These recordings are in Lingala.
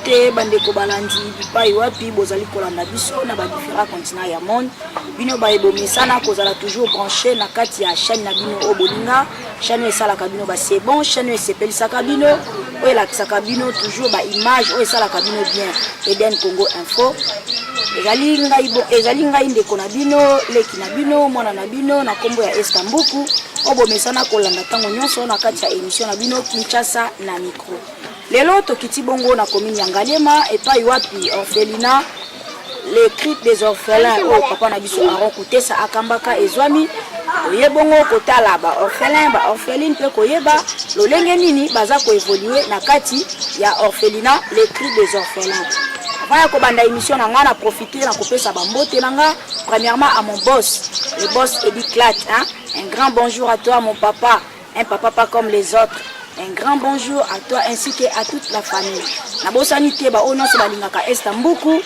te bandeko balandi bipai wapi bozali kolanda biso na ba différents continents ya monde bino ba ebomesana kozala toujours branché na kati ya chaîne na bino obolinga chaîne esalaka bino ba c'est bon chaîne esepelisaka bino oyo elakisaka bino toujours ba image oyo esalaka bino bien Eden Congo Info ezali ngai ndeko na bino leki na bino mwana na bino na kombo ya Estambuku obomesana kolanda tango nyonso na kati ya émission na bino Kinshasa na micro. Lelo tokiti bongo na commune ya Ngalema epai wapi orphelinat les cris des orphelins o papa na biso Aron Kutesa akambaka ezwami oyebongo kotala ba orphelin ba orpheline pe koyeba lolenge nini baza ko évoluer na kati ya orphelinat les cris des orphelins. Avant ko banda émission na nga na profiter na kopesa bambote na nga premièrement à mon boss le boss Eddie Clat hein. Un grand bonjour à toi mon papa, un papa pas comme les autres. Un grand bonjour à toi ainsi qu'à toute la famille. Na bosanité ba ono so balingaka Estambuku.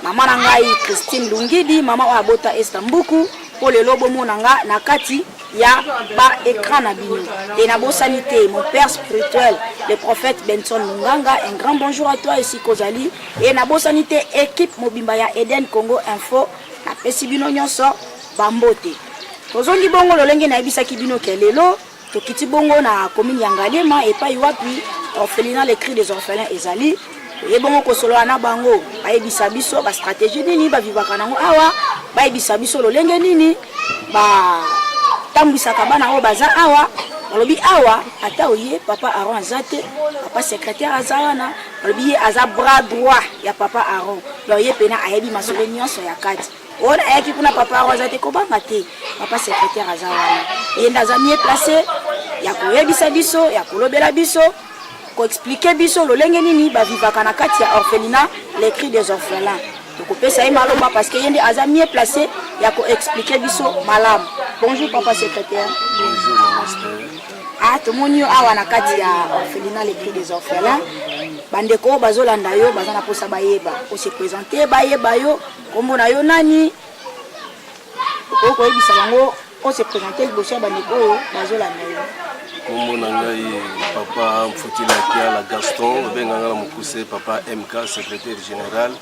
Mama na ngai Christine Lungidi, mama wa bota Estambuku pour le lobo monanga na kati ya ba écran na bino. Et na bosanité mon père spirituel, le prophète Benson Munganga, un grand bonjour à toi ici Kozali. Et na bosanité équipe Mobimba ya Eden Congo Info na pesi bino nyonso bambote. Tozongi bongo lolenge na ebisaki bino kelelo tokiti bongo na commune ya Ngalema epai wapi orphelinat les cris des orphelins ezali yebongo kosolo na bango bayebisa biso ba stratégie nini ba vivaka nango awa bayebisa biso lolenge nini ba tambwisaka bana o baza awa alobi awa ata oye papa Aron azate papa secrétaire azana alobi aza bras droit ya papa Aron donc ye pena ayebi masolo nyonso ya kati on a qui kuna papa Aron azate ko bangate papa secrétaire azana yenda za mieux placé ya koyebisa biso ya kolobela biso ko expliquer biso lolenge nini ba vivaka na kati ya orphelinat les cris des orphelins donc opesa maloba parce que yende aza mieux placé ya ko expliquer biso malam. Bonjour papa secrétaire. Bonjour master. Ah tomonio awa na kati ya orphelinat les cris des orphelins bandeko bazolanda yo bazana posa bayeba o se présenter bayeba yo kombo na yo nani ko yebisa bango on se présenter liboso bandeko yo bazolanda yo. Kombo na ngai papa Mfutila Kiala Gaston benganga na mukuse papa MK secrétaire général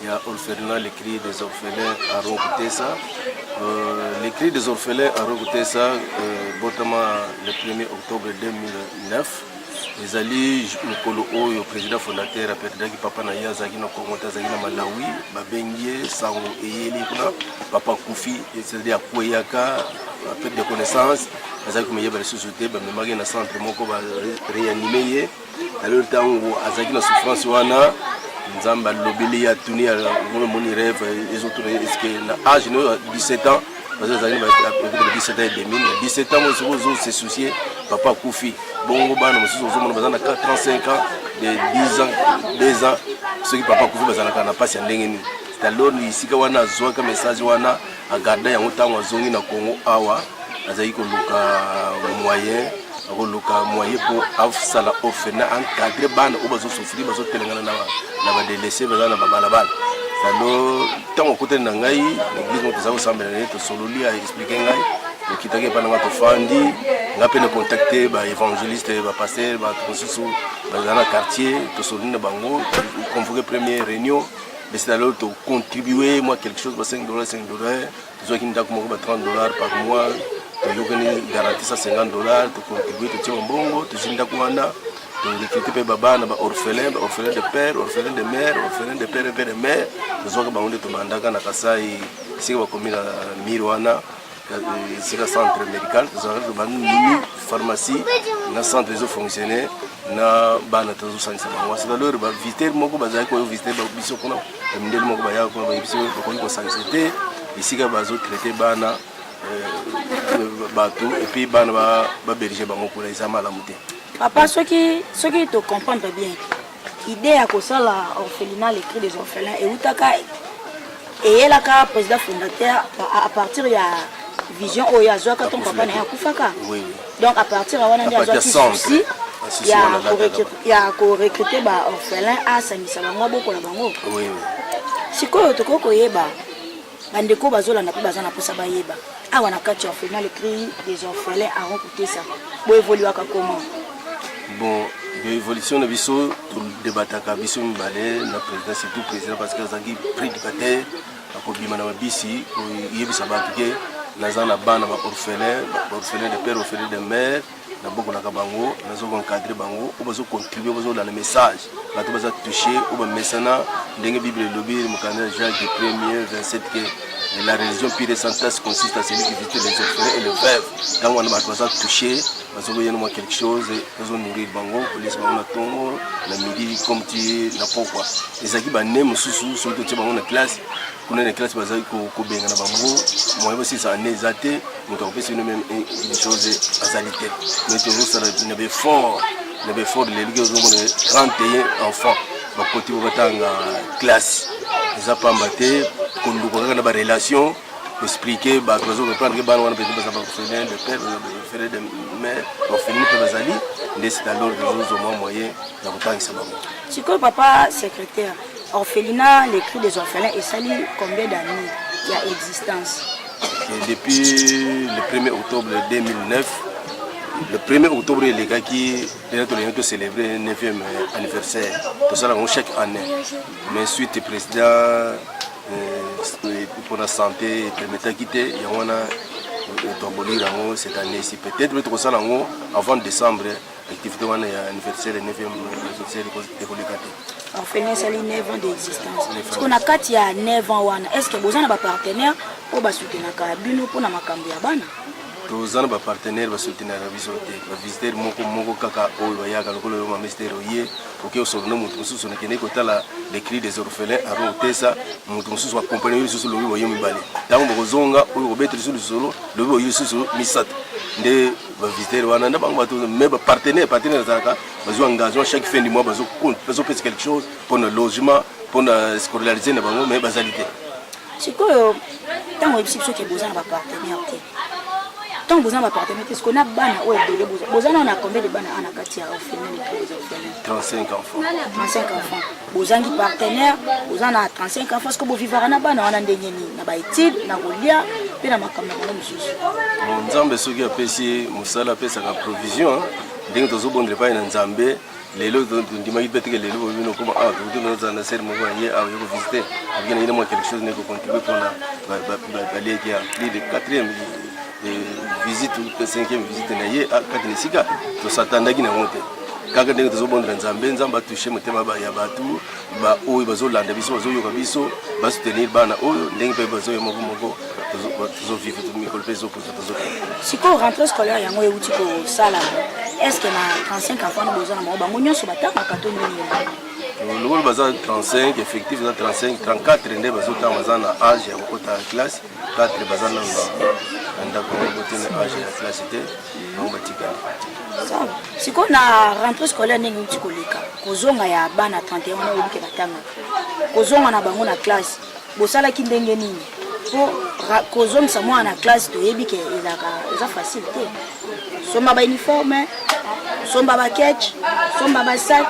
ya orphelinat les cris des orphelins Aron Kutesa. Les cris des orphelins Aron Kutesa botama le 1er octobre 2009 ezali mukolo oyo président fondateur apetaki papa na ya zaki na Congo zaki na Malawi babengie sango eyeli kuna papa Kufi c'est-à-dire akoyaka après de connaissances azaki kumeye ba société ba memaki na centre moko ba réanimer ye alors tango azaki na souffrance wana nzamba lobeli ya tunia ngolo moni rêve les autres est-ce que na âge no 17 ans parce que azaki ba 17 ans et demi 17 ans mozo se soucier papa Kufi bongo bana mosusu ozomona bazana 35 ans de 10 ans 2 ans ceux qui papa Kufi bazana kana passe ndenge ni c'est alors isika wana azwaka message wana agarda yango tango azongi na Congo awa azali koluka moyen pour afsala orphelinat encadrer bana o bazo souffrir bazo telengana na ba délaissé bazana ba balabala salo tango kote na ngai l'église mo tozao sambela ne to sololi a expliquer ngai okitaki pana nga to fandi nga pe ne contacter ba évangéliste ba pasteur ba consusu bazana quartier to sololi na bango convoquer première réunion mais c'est alors de contribuer moi quelque chose $5 $5 besoin qu'il me donne $30 par mois tu garantis ça $50 de contribuer tu tiens un bongo tu zinda kuanda tu recruter baba na ba orphelin de père orphelin de mère orphelin de père et de mère besoin que bango to bandaka na kasai sika ba komina mirwana sika centre médical besoin que bango pharmacie na centre de fonctionner na bana tozo sanisa bango c'est alors ba visiter moko bazai ko visiter ba biso kuna ndeli moko ba ya ko ba biso ko ko sansité ici ka bazo traiter bana bateau et puis bana ba berger bango pour les amala muté. Papa ceux qui te comprennent bien idée à cause la orphelinat les cris des orphelins et utaka et elle a président fondateur à partir ya vision oyazo ka ton papa na ya kufaka. Oui. Donc à partir à wana ndia zo souci il y a recruter ba orphelin à sangisa bango boko la bango. Oui. Sikoyo tokoko yeba bandeko bazolanda pe bazana posa bayeba awa na kati orphelinat les cris des orphelins Aron Kutesa bo évoluer comment. Bon L'évolution de biso tout débataka biso mbale na président surtout président parce que azaki prédicateur akobima na mabisi yebisa bato ke naza na bana ba orphelin de père orphelin de mère na boko na bango nazo encadrer bango ou bazo contribuer bazo dans le message bato baza toucher ou ba mesana ndenge bible lobi mukanda Jacques 1er 27 que la religion pure et sainte consiste à celui qui visite les orphelins et les veuves. Quand on a touché, on a quelque chose, on a nourrir bango, police bango na tongo, na midi comme tu na pourquoi. Les akis ba nem susu surtout tu bango na classe, kuna na classe bazali ko benga na bango, moi aussi ça nézaté, donc on peut se même une chose azalité. Mais toujours ça n'avait fort de l'église de 31 enfants. Ba côté batanga classe. Les apambaté konduka na ba relation expliquer ba oiseaux reprendre que ba wana peut pas orphelin de père orphelin de mère orphelin de bazali c'est alors des moyens de kutangisa bango. Siko papa secrétaire orphelinat l'écrit des orphelins et sali combien d'années il y a existence? Et depuis le 1er octobre 2009 le 1er octobre les gars qui ont célébré le 9e anniversaire tout ça chaque année mais suite président pour la santé permettant quitter il y a un cette année ici peut-être que ça avant décembre l'activité on a anniversaire le 9e anniversaire de Bolikate orphelin sali 9 ans d'existence parce qu'on a 4 il y a 9 ans est-ce que vous avez un partenaire pour soutenir bino pour na makambo ya bana tous les partenaires vont soutenir la visite. Les visiteurs moko kaka oyo bayaka lokolo yo mamestero ye oke osolono mutu mususu nekene kotala l'écrit des orphelins avant otesa mutu mususu accompagner mususu lobi boyo mibale tango bokozonga oyo obetri sulu solo lobi boyo susu misat nde ba visiteurs wana na bango bato mais ba partenaire zaka bazo engagement chaque fin du mois bazo faire quelque chose pour le logement pour la scolariser na bango mais bazalité sikoyo tango ebisipso ke bozana ba partenaire te. Tant que vous avez partenaire, est-ce qu'on a ban ou vous en a combien de ban à Nakatia au final 35 enfants. 35 enfants. Vous avez partenaire, vous en avez 35 enfants. Est-ce que vous vivez à Naban, on a des génies, na baïtid, na golia, puis na makamna monsieur. Mon Nzambe soki apesi musala pesa ka provision, ndenge tozobondre pa na Nzambe. Lelo ndimaki peut-être lelo bino comme tout nous dans la serre mo voyer à visiter. Il y a quelque chose qui contribuer pour la aller qui a plus de 4e visite ou 5e visite naye akakinisika to satandaki na monte kaka ndenge tozobondela Nzambe toucher motema ba ya batu ba oyo bazolanda biso bazoyoka biso basoutenir bana oyo ndenge pe bazoyo moko tozovivre tout mikolo pe zokoza tozoka siko rentrée scolaire yango euti ko sala est-ce que na 35 enfants na besoin na bango nyonso bataka to nini le baza 35 effectif za 35 34 nde bazota baza na âge ya kokota classe 4 baza na ndako bote na âge ya classe te on batika ça siko na rentrée scolaire ndenge uti koleka kozonga ya bana 31 na obike batanga kozonga na bango na classe bosala ki ndenge nini po kozonga sa mwana na classe to yebike eza facile te somba ba uniforme somba ba ketch somba ba sac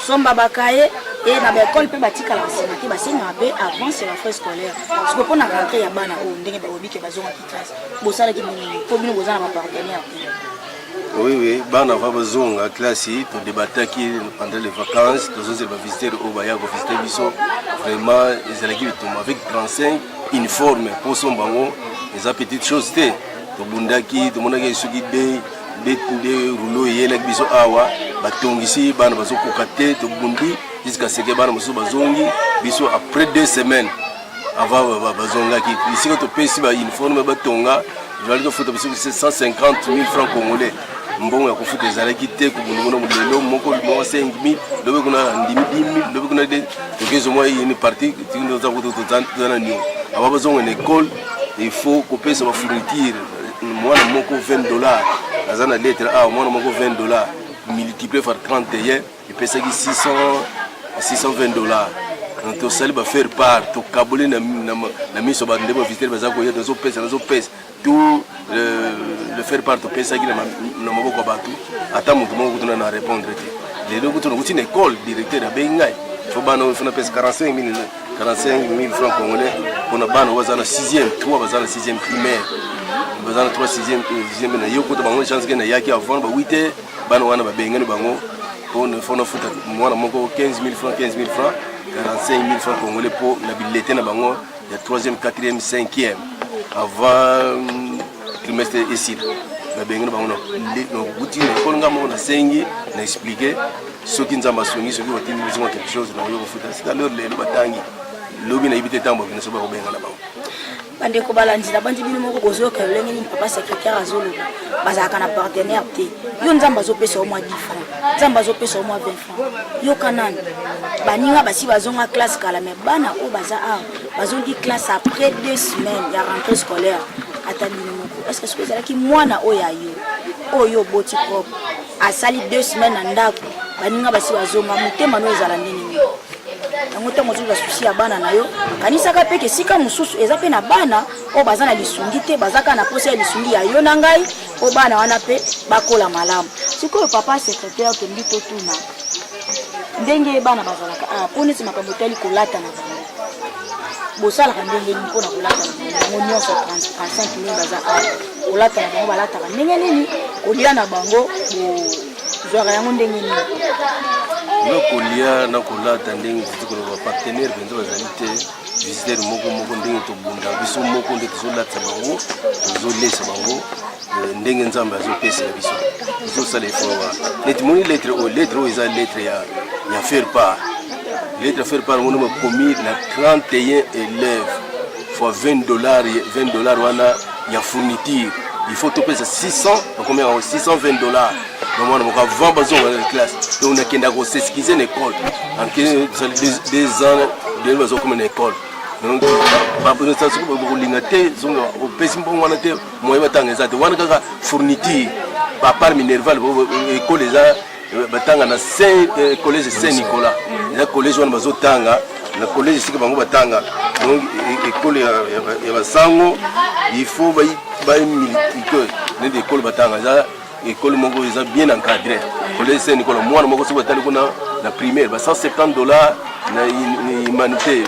somba ba cahier et na l'école pe batika la sima te basenga be avant c'est la phase scolaire parce que pour na rentrer ya bana o ndenge ba obike bazonga ki classe bosala ki nini po bino bozana ba partenaire. Oui, bana va bazonga classe to débataki pendant les vacances tous les visiteurs au baya ko visiter biso vraiment ils allaient avec 35 uniformes pour son bango les petites choses te to bundaki to monaki suki de rouleau yela biso awa batongisi bana bazokoka te to bundi jusqu'à ce que bana musu bazongi biso après 2 semaines avant bazonga ki ici to pesi ba uniforme batonga je vais le faire biso 150 000 francs congolais mbongo ya kofuta ezalaki te kubununa mulelo moko 5 000 lobe kuna 10 000 lobe kuna de tokezo moi une partie tindo za kuto tozana nyo aba bazonga na école il faut kopesa ba fourniture mwana moko $20 azana lettre a mwana moko $20 multiplié par 31 il pesa ki $620 donc ça va faire part to kabole na miso ba ndebo visiter bazako ya zo pesa tout le faire part to pesa ki na maboko batu ata mutu moko tuna na répondre te les deux tuna kuti na école directeur ya bengai fo bana fona pesa 45 000 francs congolais pour na bana wazana 6e 3 bazana 6e primaire bazana 3 6e na yoko to bango chance ke na yaki avant ba 8 bana wana ba bengani bango on faut nous foutre moi na moko 15 000 francs 45 000 francs congolais pour la bibliothèque na bango ya 3e 4e 5e avant trimestre ici na bengi na bango no buti na ko nga mo na sengi na expliquer ce qui nous a massonné ce qui va tenir besoin quelque chose na yo foutre c'est alors les batangi lobi na ibité tambo na so ba ko benga na bango bande ko balandira bandi bino moko kozoka lenge ni papa secrétaire azolo bazaka na partenaire te yo nzamba zo pesa au moins 10 francs nzamba zo pesa au moins 20 francs yo kanani baninga basi bazonga classe kala mais bana o baza a bazongi classe après 2 semaines ya rentrée scolaire atani moko est-ce que ce que qui mwana oya yo boti propre asali 2 semaines na ndako baninga basi bazonga mutema no ezala ndeni yango ntango ozoza susi ya bana na yo kanisaka mpe kesika mosusu eza mpe na bana oyo baza na lisungi te bazaka na posa ya lisungi ya yo na ngai o bana wana mpe bakola malamu sikoyo papa secrétaire tondi totuna ndenge bana bazalaka mpo neti makambo etali kolata na bango bosalaka ndenge nini mpona kolata na bango nyonso 35 000 baza kolata na bango balataka ndenge nini kolia na bango bozwaka yango ndenge nini le kolia na kolata ndenge tiko ba partenaire benzo bazali te visiteur moko ndenge to bunda biso moko nde tozolata bango tozolesa bango ndenge nzambe azopesa biso biso sala effort neti moni lettre o eza lettre ya faire part lettre faire part ngono commis na 31 élèves fois $20 wana ya fourniture il faut topesa 600 combien $620 donc on a avant besoin de classe donc on a qu'à s'excuser l'école en 2 ans de besoin comme une école donc pas pour ça c'est pour l'ingate au pèse bon on a été moi batanga exact on a fourniture par Minerval école les batanga na collège Saint-Nicolas le collège on bazo tanga le collège sika bango batanga donc école ya basango il faut ba militaire des écoles batanga ça école moko est bien encadré collège Saint-Nicolas moi moko so batali kuna la primaire ba $170 na humanité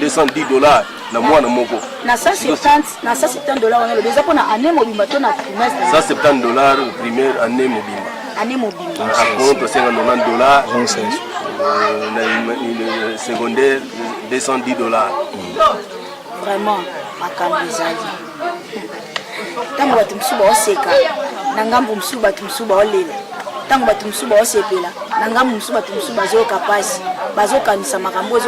$210 na mwana moko na $170 wana déjà pona année mobimba to na trimestre $170 primaire année mobimba à contre $50 na secondaire $210 vraiment makambo ezali tango bato mosusu baoseka na ngambo mosusu bato mosusu baolela tango bato mosusu baosepela na ngambo mosusu bato mosusu bazoyoka pasi bazokanisa makambo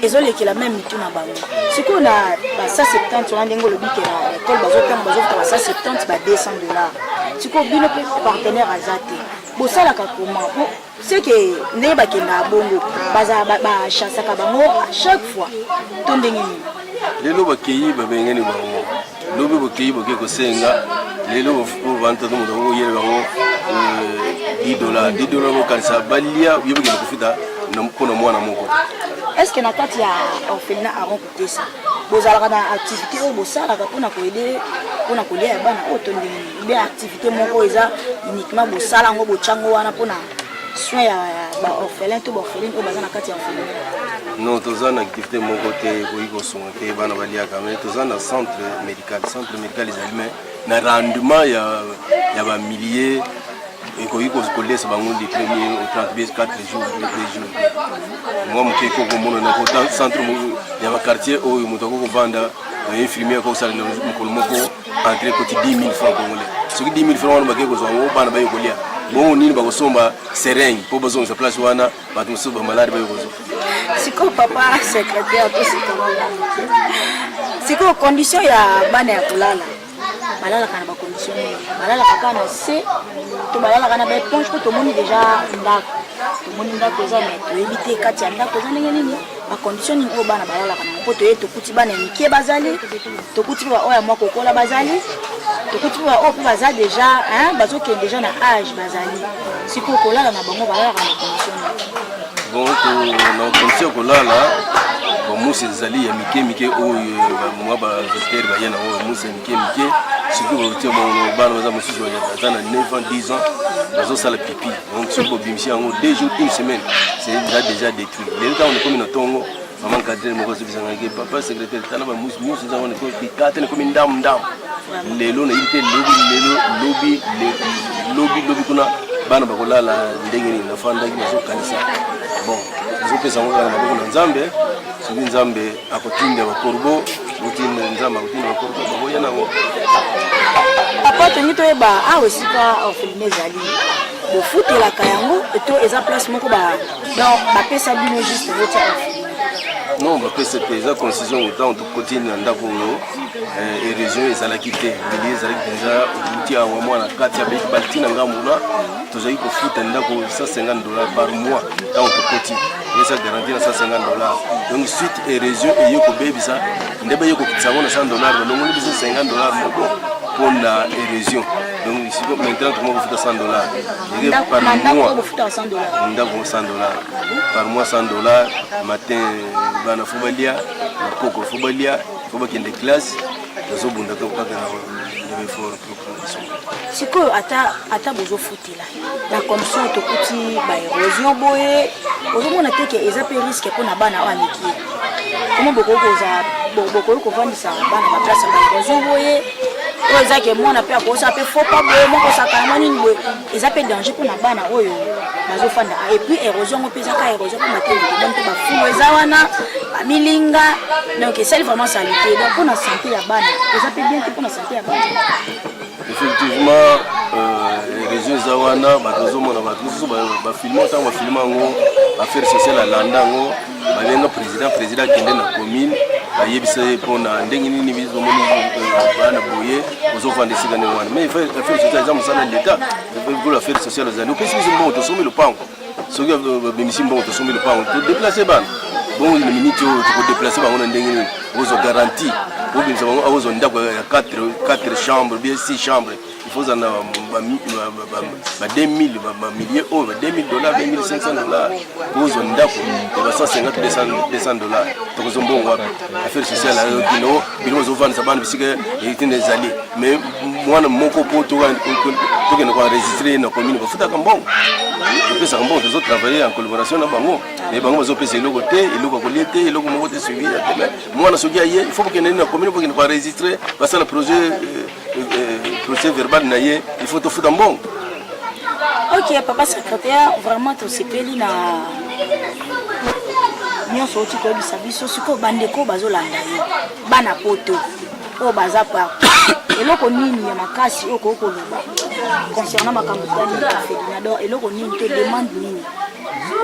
ezolekela meme mitu na bango sikoyo na ba $170 wana ndenge olobike na ekole bazotanga bazofuta ba $170 ba $200 sikoyo bino mpe partenaire aza te bosalaka comment c'est que ndenge bakenda bongo bachasaka bango à chaque fois to ndenge nini lelo bakeyi babengeni bango lobi bakeyi boke kosenga lelo vanta to moto yele bango $10 bokanisa balia yebeke kofita mpona mwana moko est-ce que na kati ya orphelinat Aron Kutesa bozalaka na activité oyo bosalaka mpona koede mpona kolia ya bana oyo to ndenge nini bien activité moko eza uniquement bosala yango bochango wana mpona soin ya baorphelin to baorpheline oyo baza na kati ya orphelinat non toza na activité moko te koyi kosunga te bana baliaka mais toza na centre médical ezali mais na rendement ya bamillier ekoki kolesa bango du 1er au 4 jours moi moke kokomona na centre ya baquartier oyo moto akokovanda infirmier akosala na mokolo moko entre koti 10 000 francs congolais soki 10 000 francs wana bakei kozwa yango bana bayekolia bongo nini bakosomba seringue mpo bazongisa place wana bato mosusu bamaladi bayekozwa sikoyo papa secrétaire to sikoyo condition ya bana ya kolala balalaka na bacondition balalaka kaka na se to balalaka na baéponge mpo tomoni déjà ndako eza me toyebi te kati ya ndako eza ndenge nini bacondition nini oyo bana balalaka nango mpo toye tokuti bana ya mike bazali tokuti mpe baoyo ya mwa kokola bazali tokuti mpe baoyo mpe baza déjà bazokende déjà na âge bazali sikoyo kolala na bango balalaka na condition donc na condition kolala musi ezali ya mike oyo mwa bavisitere baye na oyo musi ya mike sikoyo batie bana baza mosusu baza na 9 ans 10 ans bazosala pipi donc soki bobimisi yango 2 jours 1 semaine c'est déjà détruit lelo ntango nekomi na ntongo mama nkadre moko azobisangaki papa secrétaire tala bamusi eza wana bikate nekomi ndamu lelo nayebi te lobi kuna bana bakolala ndenge nini nafandaki nazokanisa bon nazopesa ngo na maboko na nzambe soki nzambe akotinda bakorbo otinda nzambe akotinda bakorbo baboya nango papa tongi toyeba awa esika orpheline ezali bofutelaka yango eto eza place moko bapesa bino juste votia non bapesa te eza concision autant tokotini na ndako oyo érosion ezalaki te bilie ezalaki deja outi awa mwana kati ya baltina ngamuna tozalaki kofuta ndako $150 par mois ntango tokoti eza garanti na $150 donc suite érosion eye kobebisa nde baye kokitisa yango na $100 balongoli biso $50 moko mpona érosion donc ici maintenant tout le monde kofuta $100 par mois ndako $100 par mois $100 matin bana fobalia makoko fobalia fobakende classe tozobunda kaka na effort sikoyo ata bozofutela na commission tokuti baérosion boye ozomona teke eza pe risque mpona bana oyo aleki komo bokoki kovandisa bana baplace ya baérosion boye oyo ezake mwana mpe akosa mpe fopa boye mokosakana nini boye eza mpe danger mpona bana oyo bazofanda epuis érosion ngo mpe ezaka érosion mpo mateleke mpe bafulo eza wana bamilinga donc esali vraiment salite donc mpona santé ya bana eza mpe bien te mpona santé ya bana effectivement réseau eza wana bato bazomona bato mosusu bafilme ntango bafilme yango affaire sociale alanda yango babenga président akende na commune bayebisa ye mpona ndenge nini bizomoni bana boye ozofanda esika ndenge wana mais affaire sociale eza mosala l'état kolo affaire sociale ozali opesi biso mbongo tosombi lopango soki bamisi mbongo tosombi lopango todeplace bana bongo na minute oyo tokodeplace bango na ndenge nini ozo garantie obimisa bango aozo ndako ya 4 chambres bien 6 chambres il faut en ba 2000 ba milliers oh ba $2000 $2500 ozo ndako ya ba $150 $200 tokozombo ngwa affaire sociale ayo kino bilimo zo vendre sabana bisika etine ezali mais mwana moko po to kena ko enregistrer na commune ba futa kambongo pesa kambongo tozo travailler en collaboration na bango mais bango bazo pesa eloko te eloko koliete eloko moko te suivi ya tele mwana soki aye il faut que na commune pour que ko enregistrer parce que le procès verbal na ye il faut to futa mbongo. Ok papa secrétaire vraiment to sepeli na nyonso oti koyebisa biso sikoyo bandeko bazolanda ye bana poto oyo baza partout eloko nini ya makasi oyo kokoloba concernant makambo tani orphelinat donc eloko nini to demande nini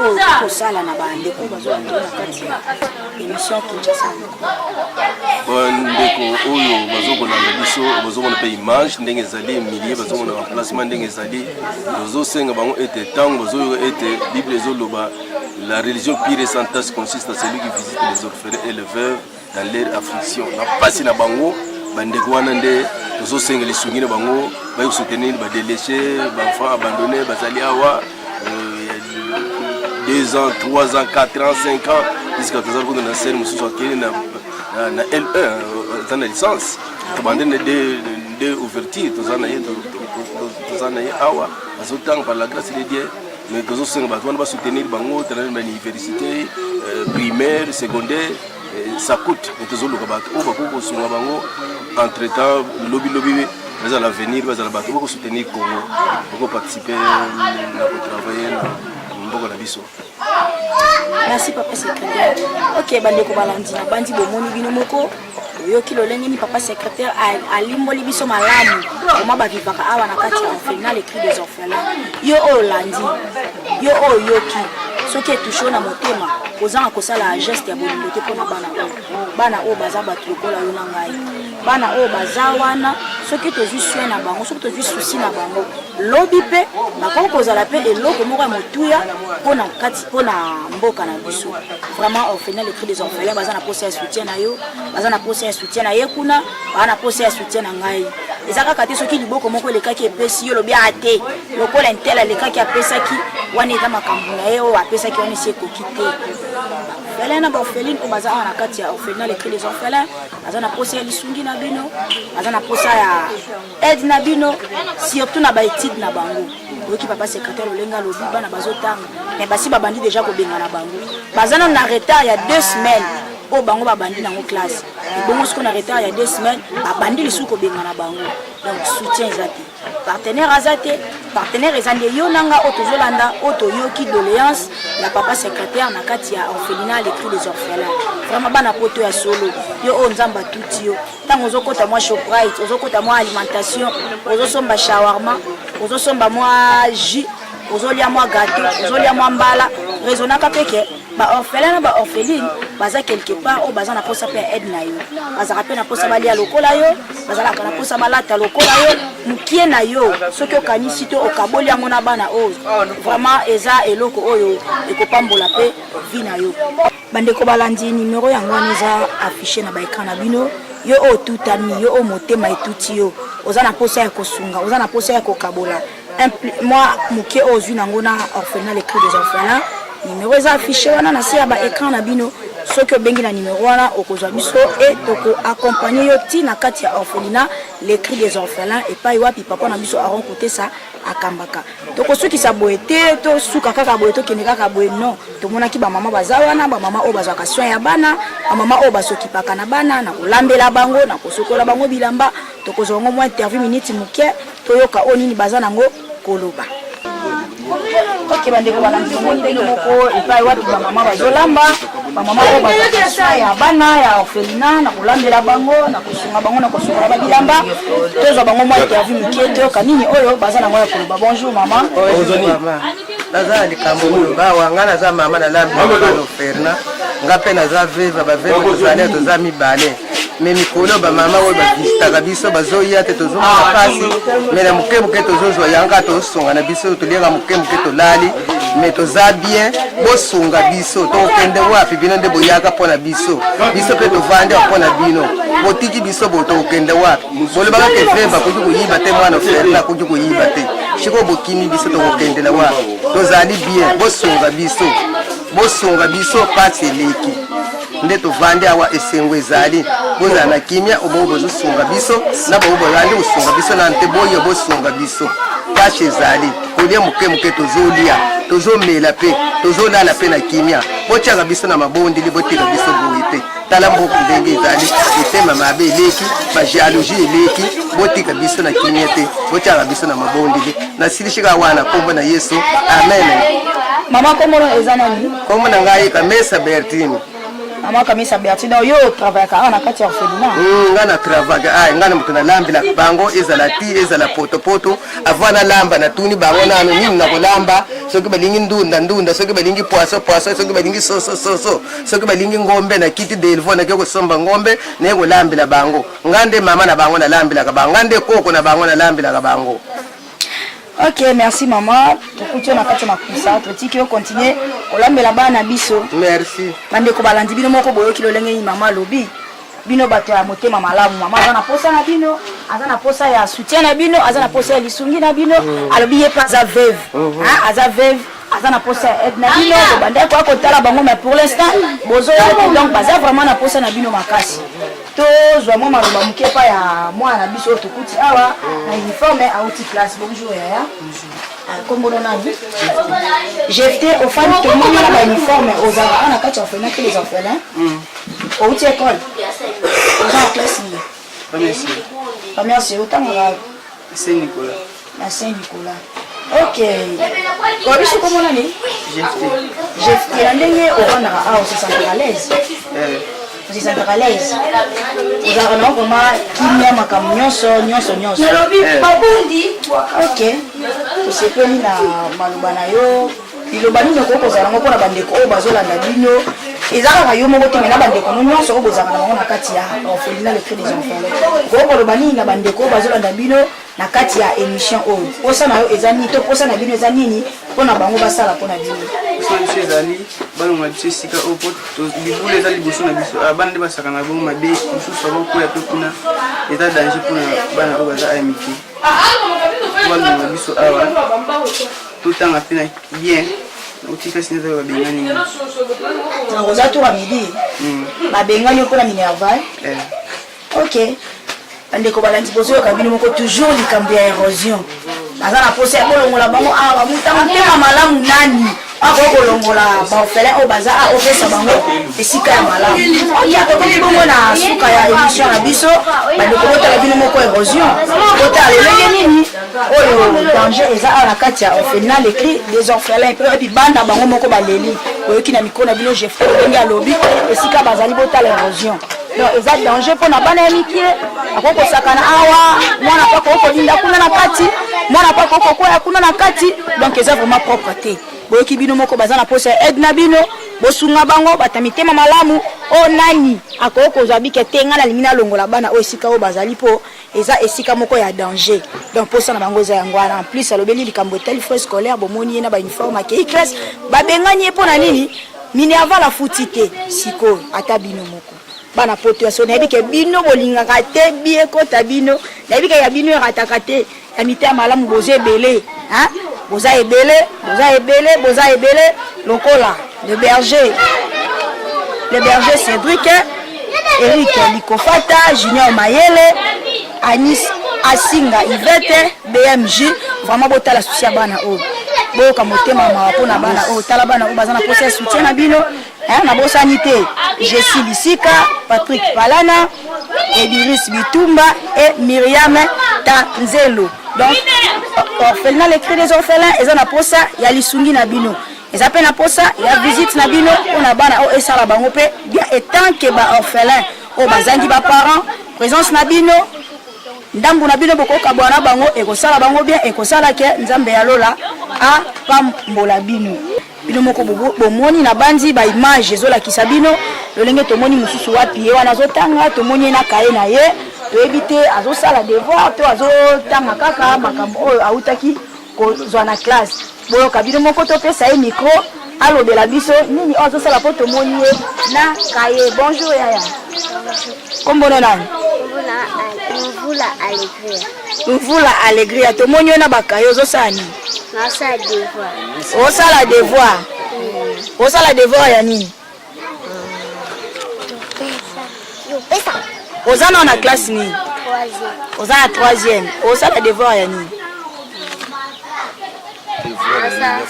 oyo kosala na bandeko bazolanda na kati ya émission Kinshasa ndeko oyo bazokolanda biso bazomona mpe image ndenge ezali milieu bazomona bamplacement ndenge ezali tozosenga bango ete ntango bazoyoka ete bible ezoloba la religion pire et sans tache consiste à celui qui visite les orphelins et les veuves dans leur affliction na pasi na bango bandeko wana nde tozosenga lisungi na bango baye soutenir badéléché baenfants abandonnés bazali awa 2 ans 3 ans 4 ans 5 ans jusqu'à tozali kuna na sene mosusu akende na L1 dans la licence tobande de ouverture tozana ye awa azotanga par la grâce de Dieu mais tozosenga bato wana basoutenir bango tana na université primaire secondaire ça coûte et tozoluka bato oyo bakoki kosunga bango entre temps lobi baza l'avenir bazala bato boko soutenir Congo boko participer na kotravailler na mboko na biso. Merci papa secrétaire. Ok bandeko balandi na bandi bomoni bino moko yoki lolenge ni papa secrétaire alimboli biso malamu koma bavivaka awa na kati ya orphelinat les cris des orphelins yo olandi yo yoki soki etushe na motema kozanga kosala geste ya bolingo te mpona bana oyo baza bato lokola yo na ngai bana oyo baza wana soki tozwi soin na bango soki tozwi susi na bango lobi mpe bakoki kozala mpe eloko moko ya motuya mpona mboka na biso vraiment orphelinat les cris des orphelins baza na posa ya soutien na yo baza na posa ya soutien na ye kuna baza na posa ya soutien na ngai eza kaka te soki liboko moko elekaki epesi yo lobi ate lokola ntel alekaki apesaki wana eza makambo na ye oyo apesaki wana esi ekoki te orphelin na baorpheline oyo baza awa na kati ya orphelinat les cris des orphelins baza na posa ya lisungi na bino baza na posa ya aide na bino surtout na baétude na bango oyoki papa secrétaire olenga lobi bana bazotanga mais basi babandi déjà kobenga na bango baza na retard ya 2 semaines oyo bango babandi nango classe bon ce qu'on a retard il y a 2 semaines bandi les sous ko bengana bango donc soutien ezati partenaire azate partenaire ezande yo nanga otozolanda otoyoki doléance ya papa secrétaire na kati ya orphelinat les cris des orphelins vraiment bana poto ya solo yo o nzamba tuti yo tango ozokota moi shoprite ozokota moi alimentation ozosomba shawarma ozosomba moi jus ozolia moi gâteau ozolia moi mbala raisonnaka peke ba orphelin ba orpheline baza quelque part o baza na posa pe aide na yo baza pe na posa balia lokola yo baza na posa balata lokola yo mukie na yo soki okanisi to okaboli yango na bana o vraiment eza eloko oyo ekopambola pe vi na yo bandeko balandi numéro yango eza affiché na ba écran na bino yo o tutami yo o motema etuti yo oza na posa ya kosunga oza na posa ya kokabola moi mukie ozwi nango na orphelinat les cris des orphelins numéro est affiché wana na si ya ba écran na bino soki obengi na numéro wana okozwa biso et toko accompagner yo ti na kati ya orphelinat les cris des orphelins et pas wapi papa na biso aron côté ça akambaka toko soki sa boete to suka kaka boete kene kaka boe non to monaki ba mama baza wana ba mama o bazwa soin ya bana ba mama o basoki paka na bana na kolambela bango na kosokola bango bilamba tokozwa ngo mo interview minute muke toyoka onini baza nango koloba. Ok, bandeko balandi ndenge moko epai wapi ba mama bazolamba ba mama o bazwa ya bana ya orphelinat na kolambela bango na kosunga bango na kosunga ba bilamba tozwa bango mo interview muke toyoka nini oyo baza nango ya koloba. Bonjour mama. Bonjour mama. Naza likambo ba wanga naza mama na lambi na orphelinat ngape naza veva ba veva tozale toza mibale mais mikolo ba mama oyo ba visitaka biso bazoya te tozomona pasi mais na muke muke tozozwa yanga tosonga na biso toliaka muke muke tolali mais toza bien bosunga biso tokende wapi bino nde boyaka mpona biso biso mpe tovande mpona bino botiki biso botokende wapi bolobaka ke veva koki koyiba te mwana orphelinat koki koyiba te siko bokimi biso tokokendela wapi tozali bien bosonga biso pasi eleki nde tovandi awa esengo ezali bozala na kimia obo bozosunga biso na bobo bozali kosunga biso na nte boyo bosunga biso pasi ezali kolia muke muke tozolia tozomela pe tozolala pe na kimia botiaka biso na mabondeli botika biso boye te tala mboku ndenge ezali etema mabe eleki bageologie eleki botika biso na kimia te botiaka biso na mabondeli nasilishika wana kombo na Yesu amen. Mama komono eza nani? Kombo na ngai Kamesa Bertine. Mama Kamesa Bertine yo travaille ka na kati ya orphelinat. Ngana travaille ngana mutu na lambila bango ezala ti ezala poto avana lamba na tuni bango nano nini na kolamba soki balingi ndunda soki balingi poisson soki balingi soso soki balingi ngombe na kiti delvo na keko somba ngombe na ko lambila bango ngande mama na bango na lambila ka bango ngande koko na bango na lambila ka bango. Ok, merci maman. Tukutio na kati na kusa, tutiki yo continuer olambela bana biso. Merci. Bande ko balandi bino moko boyo kilo lenge ni mama lobi. Bino bato ya motema malamu mama azana posa na bino, azana posa ya soutien na bino, azana posa ya lisungi na bino, alobi ye pas veuve. Hein, aza veuve. Azana posa aide na bino, bande ko akotala bango mais pour l'instant bozo donc baza vraiment na posa na bino makasi. Tozwa mwa maloba muke pa ya mwana biso tukuti awa na uniforme auti classe. Bonjour yaya. Kombo nani? J'étais au fan que mama na uniforme aux ara na kati orphelinat que les orphelins. Auti école. Aux classe ni. Première c'est autant Saint-Nicolas. Na Saint-Nicolas. Ok. Kwa biso kombo nani? J'étais la ndenge au rendre à se sentir à l'aise. Vous êtes à l'aise. Vous avez vraiment kimia makamu nyonso. Ok. C'est que ni na maluba na yo. Biloba ni ko kozala ngo pona bandeko o bazolanda bino. Ezaka yo moko te na bandeko nyonso o bozala na na kati ya orphelinat les cris des enfants. Ko koloba ni na bandeko o bazolanda bino na kati ya émission o. Posa na yo ezani to posa na bino ezani pona bango basala pona bino. Monsieur ezali balonga biso sika opo libule ezali liboso na biso bana nde basaka na bongo mabe mosusu akokoya pe kuna eza danger mpona bana oyo baza amiki balonga biso awa totanga mpe na bien otika sini eza babengani oza tour à midi babengani mpona minerval. Ok bandeko balandi poso yoka bino moko toujours likambo ya érosion aza na posa ya kolongola bango awa mutanga mpema malamu nani akoko longola baorphelin oyo baza opesa bango esika ya malamu oya tokoki bongo na suka ya émission na biso bandeko botala bino moko érosion botala lolenge nini oyo danger eza awa na kati ya orphelinat les cris des orphelins epi banda bango moko baleli oyoki na mikro na bino jef ndenge alobi esika bazali botala érosion donc eza danger mpona bana ya mikie akokosakana awa mwana pako okolinda kuna na kati mwana pako okokwea kuna na kati donc eza vraiment propre te boyoki bino moko baza na posa ya aide na bino bosunga bango batamitema malamu o nani akokozwa bike te nga nalingi nalongola bana oyo esika oyo bazali mpo eza esika moko ya danger donc posa na bango eza yango wana en plus alobeli likambo etali frais scolaire bomoni ye na bauniforme akei classe babengani ye mpo na nini minerva la futi te sikoyo ata bino moko bana poto ya so nayebi ke bino bolingaka te biekota bino nayebi ke ya bino erataka te ya mite ya malamu boza ebele boza ebele boza ebele lokola le berger Cédric Eric Likofata Junior Mayele Anis Asinga Yvette BMJ vraiment botala souci ya bana oyo boyoka motema mawa mpona bana oyo tala bana oyo baza na posa ya soutien na bino na bosani te Jessie Lisika Patrick Palana Ediris Bitumba et Myriam Tanzelo donc orphelinat les cris des orphelins eza na posa ya lisungi na bino eza pe na posa ya visite na bino mpona bana oyo esala bango mpe bien etant ke baorphelin oyo bazangi baparent présence na bino ndambu na bino bokoka bwana bango ekosala bango bien ekosala ke nzambe ya lola apambola bino bino moko bomoni na bandi baimage ezolakisa bino lolenge tomoni mosusu wapi ye wana azotanga tomoni ye na kaye na ye toyebi te azosala devoir to azotanga kaka makambo oyo autaki kozwa na classe boyoka bino moko topesa ye micro alobela biso nini oyo azosala mpo tomoni ye na kaye bonjour yaya kombono nani Mvula Alegria tomoni yo na bakaye ozosala nini osala devoir ya nini oza na classe nini oza na 3e osala devoir ya nini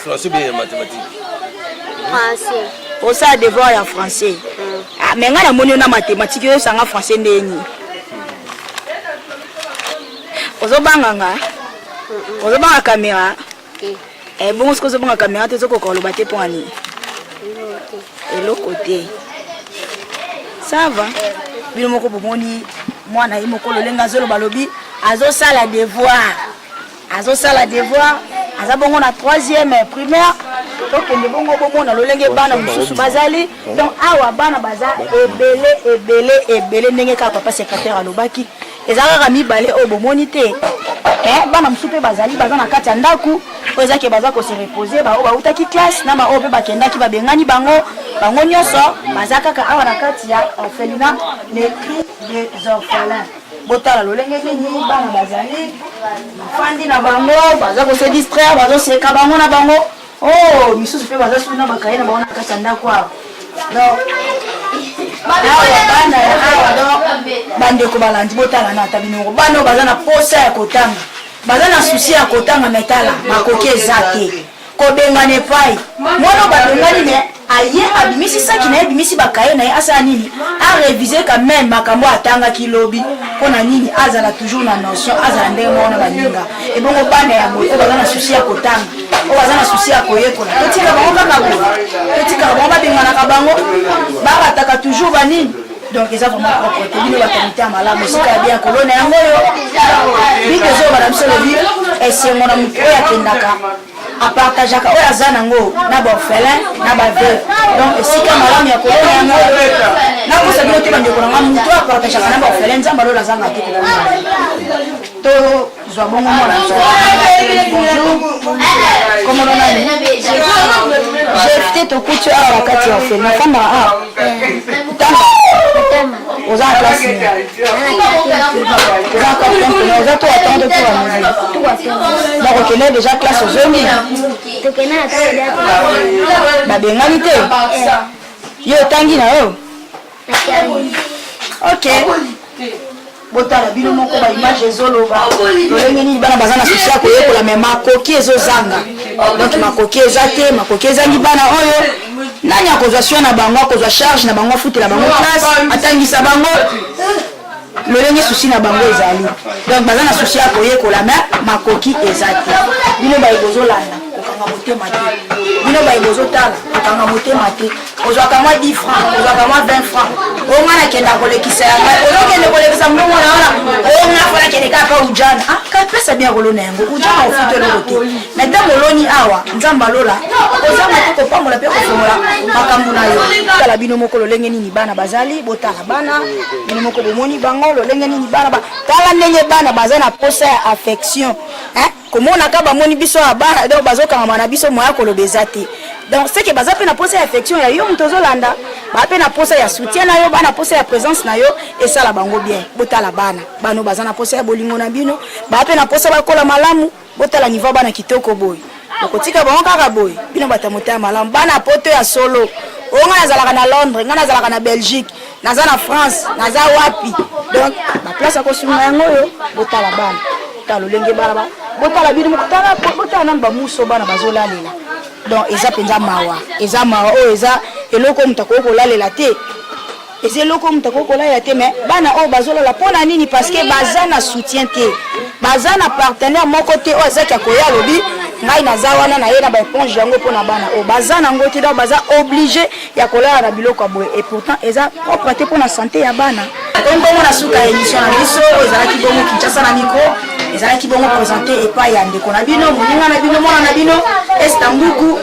français bien mathématique osala devoir ya français mais nga namoni yo na mathématique oyosanga français ndeni ozobanga caméra bongo soki ozobanga caméra te ozokoka oloba te mpo ani eloko te ça va bino moko bomoni mwana ye moko lolenga azoloba lobi azosala devoir aza bongo na 3e primaire tokende bongo bomona lolenge bana mosusu bazali donc awa bana baza ebele ndenge kaka papa secrétaire alobaki eza kaka mibale oyo bomoni te bana mosusu mpe bazali baza na kati ya ndaku oyo ezaki baza kose repose baoyo bautaki classe na baoyo mpe bakendaki babengani bango nyonso baza kaka awa na kati ya orphelinat les cris des orphelins botala lolenge nini bana bazali bafandi na bango baza kose distraire bazoseka bango na bango oh misusu mpe baza suki na bakaye na bango na kati ya ndako awa donc awa bana ya awa donc bandeko balandi botala na ata binoko bana baza na posa ya kotanga baza na susi ya kotanga metala makoki eza te kobengana epai mwana babengani me aye abimisi saki na ye abimisi bakaye na ye asala nini arévise quand même makambo atangaki lobi mpona nini azala toujours na notion azala ndenge mwana baninga ebongo bana ya boye oyo baza na susi ya kotanga oyo baza na susi ya koyekola totika bango kaka boye totika bango babenganaka bango barataka toujours banini donc eza vraiment propre te bino bakomite ya malamu esika ya bien kolona yango oyo bike ezobana biso lobi esengo na motu oyo akendaka apartageaka oyo aza nango na baorphelin na baveuve donc esika malamu ya kolona yango nakosa bino te bandeko nanga motu oyo apartageaka na baorphelin nzambe alola azanga te kolona to zwa bongo mwana bonjour komono nani jefte tokuti awa na kati ya orphelin fanda tanga oza na classe nini oza na classe oza to atendre to amezi donc okende déjà classe ozongi babengani te yo otangi na yo ok botala bino moko baimage ezoloba lolenge nini bana baza na susi ya koyekola me makoki ezozanga donc makoki ezate makoki ezangi bana oyo nani akozwa sio na bango akozwa charge na bango afutela bango classe atangisa bango lolenge souci na bango ezali donc baza na souci ya koyekola mais makoki ezate bino baebozolanda kokanga motema te bino baebozotala kokanga motema te ozwaka mwa 10 francs ozwaka mwa 20 francs onga nakenda kolekisa yango ozokende kolekisa mbongo na wana onga fona kende kapa ujana kapesa bien kolona yango ujana ofuto eloko te mais ntango oloni awa nzamba lola ozanga te kopambola mpe kofongola makambo na yo tala bino moko lolenge nini bana bazali botala bana bino moko bomoni bango lolenge nini bana tala ndenge bana baza na posa ya affection komonaka bamoni biso ya bana donc bazokangama na biso moya koloba eza te donc c'est que baza mpe na posa ya affection ya yo moto ozolanda baa mpe na posa ya soutien na yo bana posa ya présence na yo esala bango bien botala bana bano baza na posa ya bolingo na bino baa mpe na posa bakola malamu botala niveau bana kitoko boye okotika bango kaka boye bino bata motema malamu bana poto ya solo onga nazalaka na Londres nga nazalaka na Belgique naza na France naza wapi donc baplace akosunga yango oyo botala bana tala lolenge bana botala bino mokutala botala nanu bamuso bana bazolalela donc eza mpenza mawa oyo eza eloko moto akoki kolalela te eza eloko moto akoki kolalela te mais bana oyo bazolala mpona nini parce que baza na soutien te baza na partenaire moko te oyo ezaki akoya alobi ngai naza wana na ye na baéponge yango mpona bana oyo baza nango te donc baza obligé ya kolala na biloko ya boye et pourtant eza propre te mpona santé ya bana bongo na suka ya émission na biso oyo ezalaki bongo Kinshasa na micro ezalaki bongo présenté epai ya ndeko na bino moninga na bino mwana na bino Esther Mbuku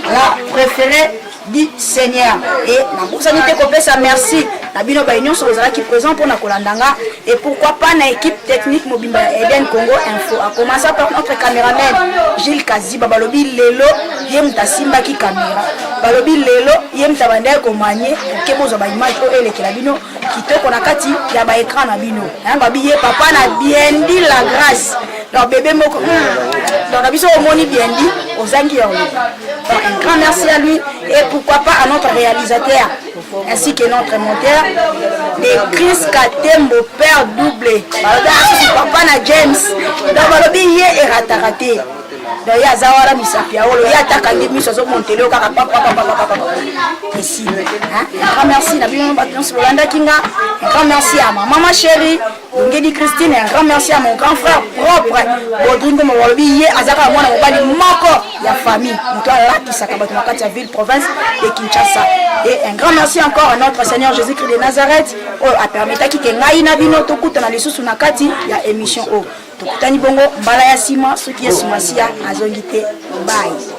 la préférée du Seigneur et na bosani te kopesa merci na bino ba nyonso ozalaki présent pour na kolandanga et pourquoi pas na équipe technique mobimba Eden Congo Info a commencer par notre caméraman Gilles Kaziba balobi lelo ye mutasimba ki caméra balobi lelo ye mutabande ko manye ke bozo ba image o elekela bino kitoko na kati ya ba écran na bino yanga biye papa na bien dit la grâce leur bébé moko donc biso omoni bien dit ozangi ya donc un grand merci à lui et pourquoi pas à notre réalisateur ainsi que notre monteur de Chris Katembo père doublé papa na James donc balobi ye eratarate donc ya zawara misapia olo ya takangi miso zo montelo kaka papa ici hein un grand merci na bino ba tous Rolanda Kinga un grand merci à ma maman chérie Ngedi Christine un grand merci à mon grand frère propre Rodrigo Mawalobi ye azaka mwana mobali moko ya famille muto ala kisaka bato makati ya ville province de Kinshasa et un grand merci encore à notre Seigneur Jésus-Christ de Nazareth a permetaki ke ngai na bino tokutana lisusu na kati ya émission o tokutani bongo mbala ya sima soki yesu masia azongi te bye.